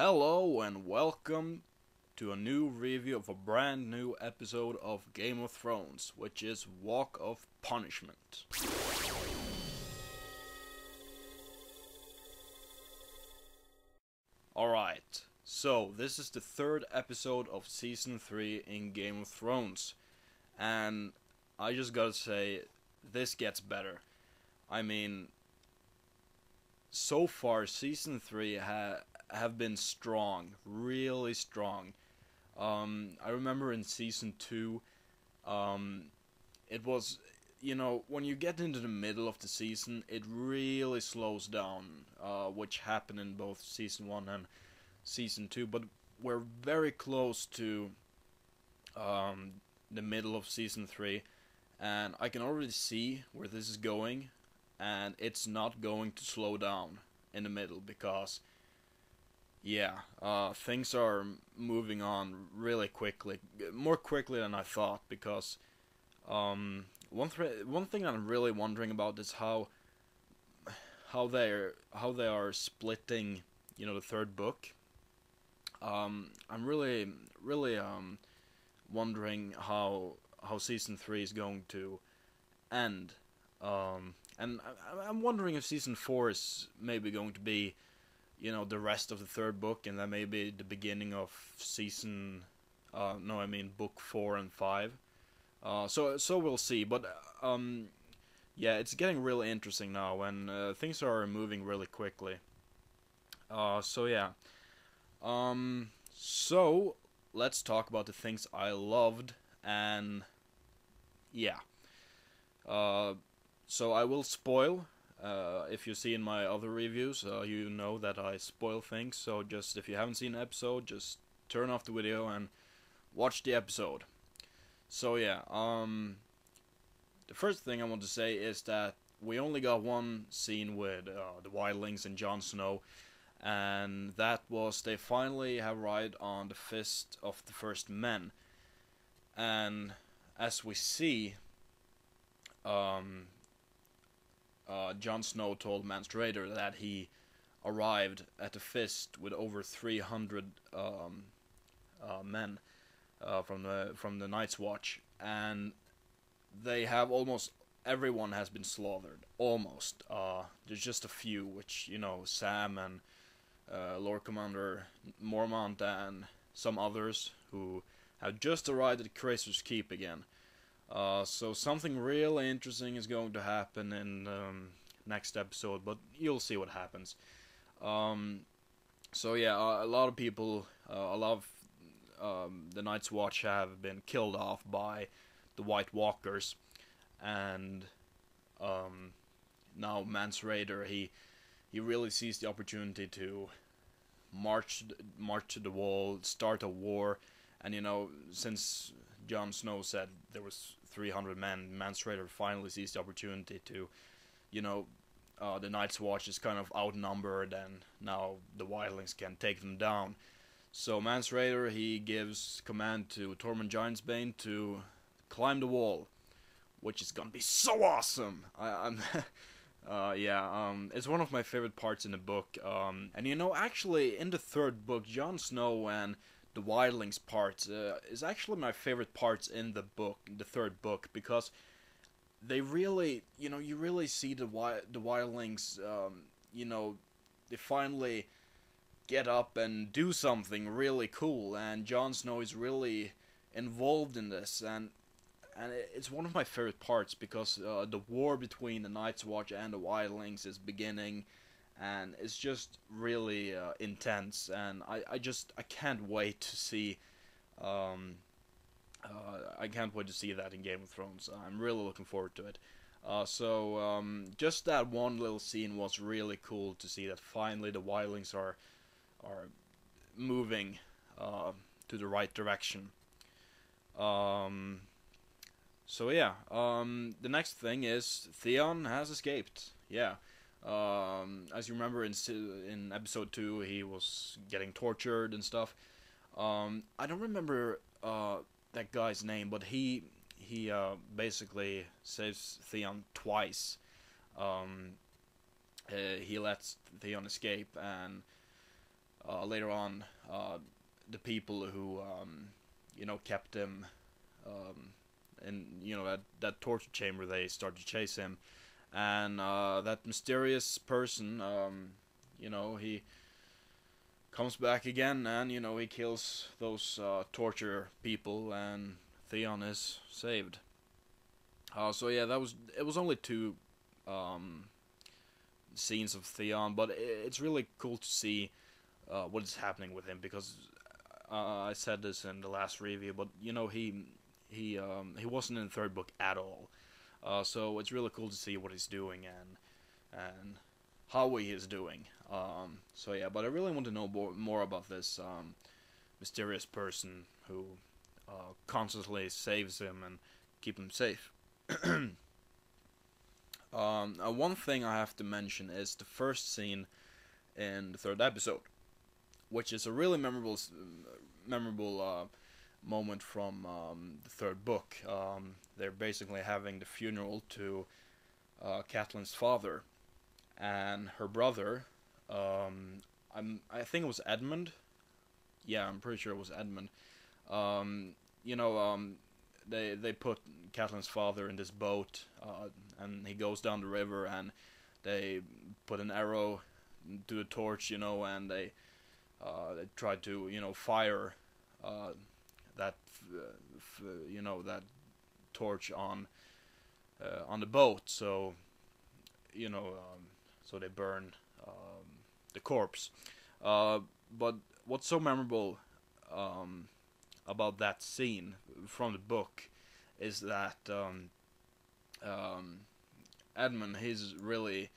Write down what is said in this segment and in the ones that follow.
Hello and welcome to a new review of a brand new episode of Game of Thrones, which is Walk of Punishment. Alright, so this is the third episode of Season 3 in Game of Thrones, and I just gotta say, this gets better. I mean, so far Season 3 have been strong, really strong. I remember in Season 2, it was, when you get into the middle of the season, it really slows down, which happened in both Season 1 and Season 2, but we're very close to the middle of Season 3, and I can already see where this is going, and it's not going to slow down in the middle, because things are moving on really quickly, more quickly than I thought. Because one thing I'm really wondering about is how they are splitting, the third book. I'm really wondering how season 3 is going to end. And I'm wondering if season 4 is maybe going to be, the rest of the third book, and then maybe the beginning of season, no, I mean book 4 and 5. So we'll see, but it's getting really interesting now, and things are moving really quickly. So let's talk about the things I loved, and yeah. So I will spoil. If you see in my other reviews, you know that I spoil things. So just if you haven't seen an episode, just turn off the video and watch the episode. So the first thing I want to say is that we only got one scene with the Wildlings and Jon Snow, and that was they finally have arrived on the Fist of the First Men. And as we see, Jon Snow told Mance Rayder that he arrived at the Fist with over 300 men from the Night's Watch, and they have almost everyone has been slaughtered. Almost. There's just a few, which Sam and Lord Commander Mormont and some others who have just arrived at Kraser's Keep again. So something really interesting is going to happen in next episode, but you'll see what happens. A lot of people, the Night's Watch have been killed off by the White Walkers, and now Mance Rayder, he really sees the opportunity to march to the wall, start a war, and since Jon Snow said there was 300 men, Mance Rayder finally sees the opportunity to, the Night's Watch is kind of outnumbered, and now the Wildlings can take them down. So Mance Rayder, he gives command to Tormund Giantsbane to climb the wall, which is gonna be so awesome. It's one of my favorite parts in the book. And actually in the third book, Jon Snow and the Wildlings parts is actually my favorite parts in the book, the third book, because they really, you really see the Wildlings, they finally get up and do something really cool, and Jon Snow is really involved in this, and it's one of my favorite parts, because the war between the Night's Watch and the Wildlings is beginning, and it's just really intense, and I can't wait to see that in Game of Thrones. I'm really looking forward to it. Just that one little scene was really cool to see, that finally the Wildlings are moving to the right direction. The next thing is Theon has escaped. Yeah. As you remember in episode 2, he was getting tortured and stuff. I don't remember that guy's name, but he basically saves Theon twice. He lets Theon escape, and later on, the people who kept him in that torture chamber, they start to chase him, and that mysterious person, he comes back again, and he kills those torture people, and Theon is saved. So yeah, it was only two scenes of Theon, but it's really cool to see what is happening with him, because I said this in the last review, but he wasn't in the third book at all. So it's really cool to see what he's doing and how he is doing. So yeah, but I really want to know more about this mysterious person who constantly saves him and keep him safe. One thing I have to mention is the first scene in the third episode, which is a really memorable moment from the third book. They're basically having the funeral to Catelyn's father and her brother. I think it was Edmund. Yeah, I'm pretty sure it was Edmund. They put Catelyn's father in this boat, and he goes down the river, and they put an arrow to a torch, and they try to fire that that torch on the boat, so so they burn the corpse. But what's so memorable about that scene from the book is that Edmund, he's really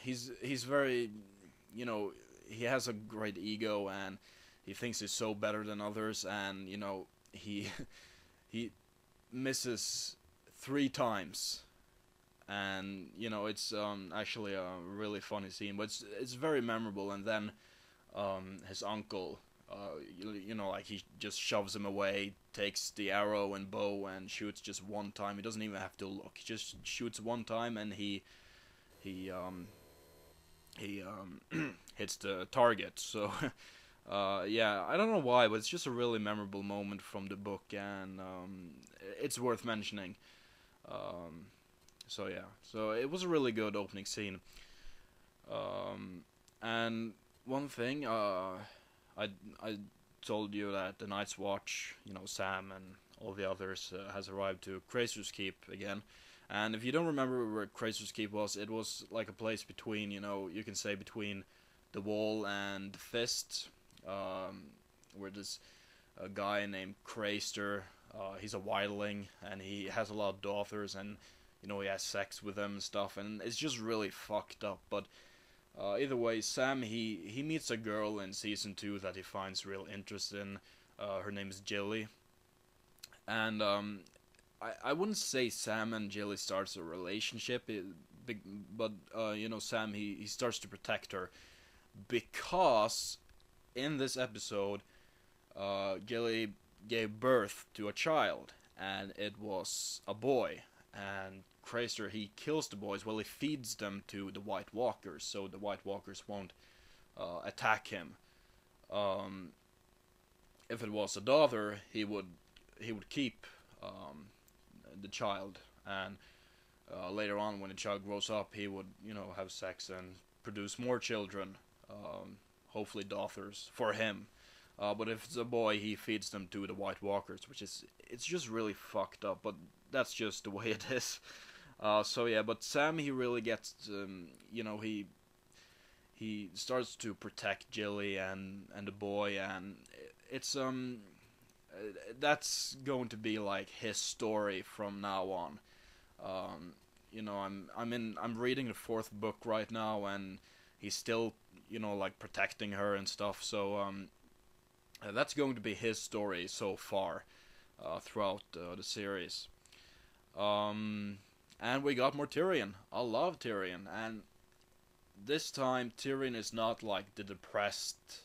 he's very, he has a great ego, and he thinks he's so better than others, and he he misses 3 times, and it's actually a really funny scene, but it's very memorable. And then his uncle, like, he just shoves him away, takes the arrow and bow and shoots just 1 time. He doesn't even have to look. He just shoots 1 time, and he hits the target. So yeah, I don't know why, but it's just a really memorable moment from the book, and it's worth mentioning. So yeah, so it was a really good opening scene. And one thing, I told you that the Night's Watch, Sam and all the others, has arrived to Craster's Keep again. And if you don't remember where Craster's Keep was, it was like a place between, you can say between the Wall and the Fist, where there's a guy named Craster. He's a wildling, and he has a lot of daughters, and he has sex with them and stuff, and it's just really fucked up. But either way, Sam, he meets a girl in season 2 that he finds real interest in. Her name is Jilly, and I wouldn't say Sam and Jilly starts a relationship, but Sam, he starts to protect her, because in this episode, Jilly gave birth to a child, and it was a boy, and Craster, he kills the boys. Well, he feeds them to the White Walkers, so the White Walkers won't attack him. If it was a daughter, he would keep the child, and later on, when the child grows up, he would have sex and produce more children, hopefully daughters for him. But if it's a boy, he feeds them to the White Walkers, it's just really fucked up, but that's just the way it is. So yeah, but Sam, he really gets, he starts to protect Jilly and the boy, and it's that's going to be like his story from now on. I'm reading the 4th book right now, and he's still like protecting her and stuff. So that's going to be his story so far throughout the series. And we got more Tyrion. I love Tyrion, and this time Tyrion is not like the depressed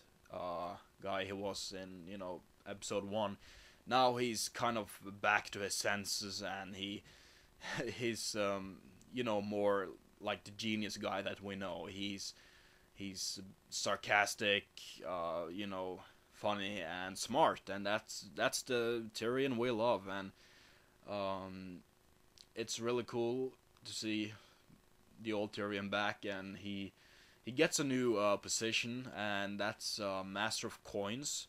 guy he was in episode 1. Now he's kind of back to his senses, and he's more like the genius guy that we know. He's he's sarcastic, you know, funny and smart, and that's the Tyrion we love, and it's really cool to see the old Tyrion back, and he gets a new position, and that's Master of Coins.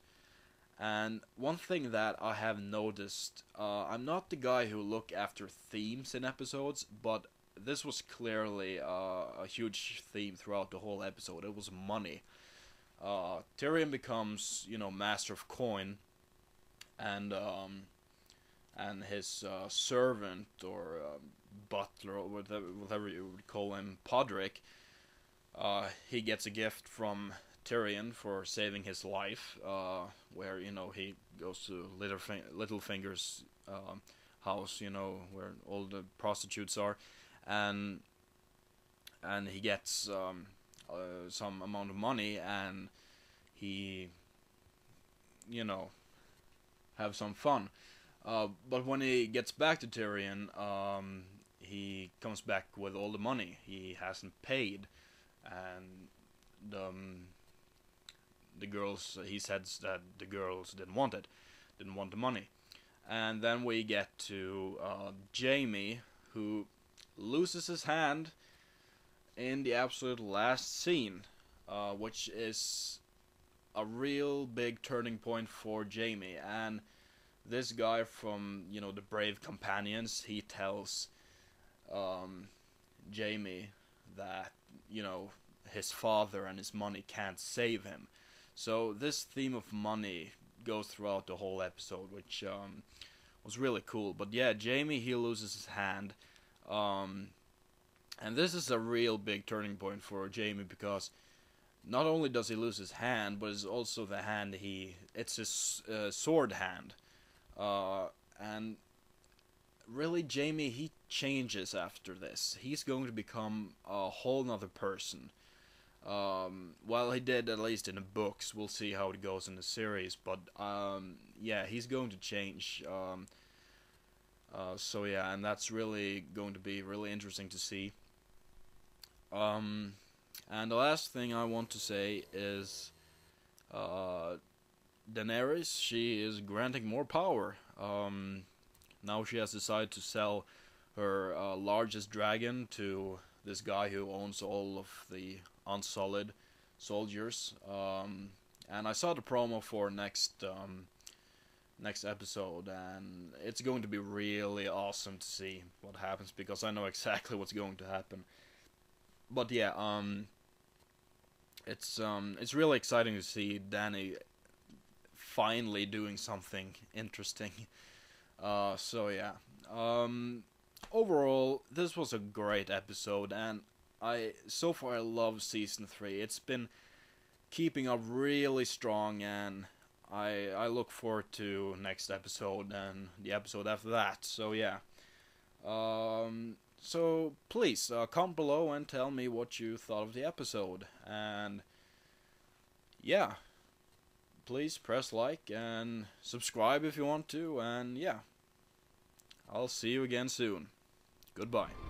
And one thing that I have noticed, I'm not the guy who look after themes in episodes, but this was clearly a huge theme throughout the whole episode. It was money. Tyrion becomes, you know, Master of Coin, and his servant or butler or whatever you would call him, Podrick, he gets a gift from Tyrion for saving his life, where, you know, he goes to Littlefinger's house, you know, where all the prostitutes are, and he gets some amount of money, and he, you know, have some fun. But when he gets back to Tyrion, he comes back with all the money he hasn't paid, and the girls, he says that the girls didn't want the money. And then we get to Jaime, who loses his hand in the absolute last scene, which is a real big turning point for Jaime. And this guy from, you know, the Brave Companions, he tells Jaime that, you know, his father and his money can't save him. So this theme of money goes throughout the whole episode, which was really cool. But yeah, Jaime, he loses his hand, and this is a real big turning point for Jaime, because not only does he lose his hand, but it's also the hand it's his sword hand, and really Jaime, he changes after this. He's going to become a whole nother person. Well, he did, at least in the books. We'll see how it goes in the series, but yeah, he's going to change. So yeah, and that's really going to be really interesting to see. And the last thing I want to say is Daenerys, she is granting more power. Now she has decided to sell her largest dragon to this guy who owns all of the Unsullied soldiers. And I saw the promo for next episode, and it's going to be really awesome to see what happens, because I know exactly what's going to happen. But yeah, it's really exciting to see Dany finally doing something interesting. So yeah, overall, this was a great episode, and so far I love season 3. It's been keeping up really strong, and I look forward to next episode and the episode after that. So yeah, so please comment below and tell me what you thought of the episode, and yeah, please press like and subscribe if you want to, and yeah, I'll see you again soon. Goodbye.